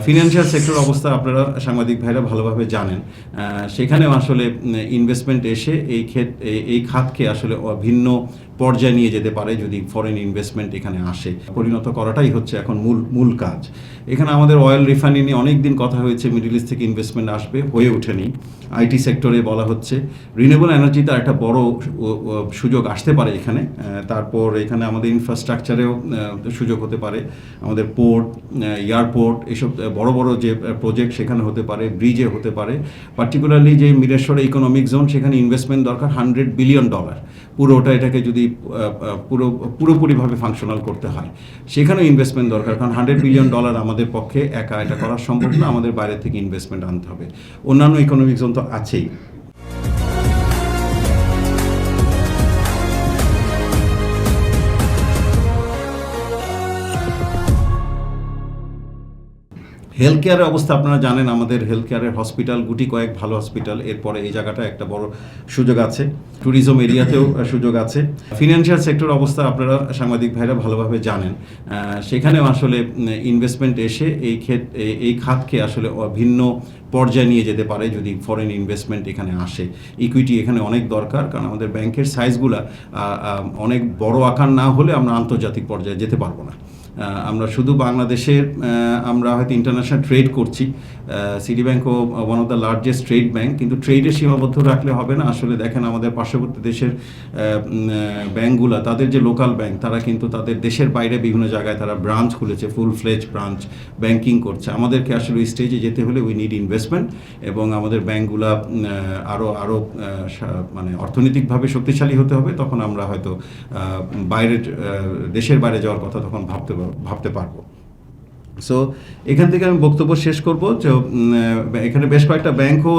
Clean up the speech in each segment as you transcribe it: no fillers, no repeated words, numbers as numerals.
Financial sector অবস্থা আপনারা সাংবাদিক ভাইরা ভালোভাবে জানেন। সেখানেও আসলে ইনভেস্টমেন্ট এসে এই খাতকে আসলে ভিন্ন পর্যায়ে নিয়ে যেতে পারে যদি ফরেন ইনভেস্টমেন্ট এখানে আসে। পরিণত করাটাই হচ্ছে এখন মূল কাজ। এখানে আমাদের অয়েল রিফাইনারি নিয়ে অনেক দিন কথা হয়েছে, মিডল ইস্ট থেকে ইনভেস্টমেন্ট আসবে, হয়ে ওঠেনি। আইটি সেক্টরে বলা হচ্ছে, রিনিউয়েবল এনার্জিতে একটা বড় সুযোগ আসতে পারে এখানে। তারপর এখানে আমাদের ইনফ্রাস্ট্রাকচারেও সুযোগ হতে পারে, আমাদের পোর্ট, এয়ারপোর্ট, এসব বড় বড় যে প্রজেক্ট সেখানে হতে পারে, ব্রিজে হতে পারে। পার্টিকুলারলি যে মিরেশ্বর ইকোনমিক জোন, সেখানে ইনভেস্টমেন্ট দরকার $100 বিলিয়ন। পুরোটা এটাকে যদি পুরোপুরিভাবে ফাংশনাল করতে হয়, সেখানেও ইনভেস্টমেন্ট দরকার, কারণ $100 বিলিয়ন আমাদের পক্ষে একা এটা করা সম্ভব না, আমাদের বাইরে থেকে ইনভেস্টমেন্ট আনতে হবে। অন্যান্য ইকোনমিক জোন তো আছেই। হেলথ কেয়ারের অবস্থা আপনারা জানেন, আমাদের হেলথ কেয়ারের হসপিটাল গুটি কয়েক ভালো হসপিটাল, এরপরে এই জায়গাটা একটা বড় সুযোগ আছে। ট্যুরিজম এরিয়াতেও সুযোগ আছে। ফিনান্সিয়াল সেক্টর অবস্থা আপনারা সাংবাদিক ভাইরা ভালোভাবে জানেন। সেখানেও আসলে ইনভেস্টমেন্ট এসে এই খাতকে আসলে ভিন্ন পর্যায়ে নিয়ে যেতে পারে যদি ফরেন ইনভেস্টমেন্ট এখানে আসে। ইকুইটি এখানে অনেক দরকার, কারণ আমাদের ব্যাংকের সাইজগুলা অনেক বড় আকার না হলে আমরা আন্তর্জাতিক পর্যায়ে যেতে পারবো না। আমরা শুধু বাংলাদেশের আমরা হয়তো ইন্টারন্যাশনাল ট্রেড করছি, সিটি ব্যাংকও one of the largest trade bank, কিন্তু ট্রেডে সীমাবদ্ধ রাখলে হবে না। আসলে দেখেন আমাদের পার্শ্ববর্তী দেশের ব্যাংকগুলো, তাদের যে লোকাল ব্যাংক, তারা কিন্তু তাদের দেশের বাইরে বিভিন্ন জায়গায় তারা ব্রাঞ্চ খুলেছে, ফুল ফ্লেজ ব্রাঞ্চ ব্যাংকিং করছে। আমাদেরকে আসলে ওই স্টেজে যেতে হলে উই নিড ইনভেস্টমেন্ট, এবং আমাদের ব্যাংকগুলো আরও মানে অর্থনৈতিকভাবে শক্তিশালী হতে হবে। তখন আমরা হয়তো দেশের বাইরে যাওয়ার কথা তখন ভাবতে পারবো। সো এখান থেকে আমি বক্তব্য শেষ করব যে এখানে বেশ কয়েকটা ব্যাংকও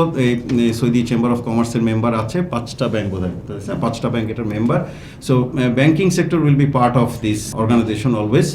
সৌদি চেম্বার অফ কমার্সের মেম্বার আছে, 5টা ব্যাংক বোধহয়, 5টা ব্যাংক এটার member. So banking sector will be part of this organisation always.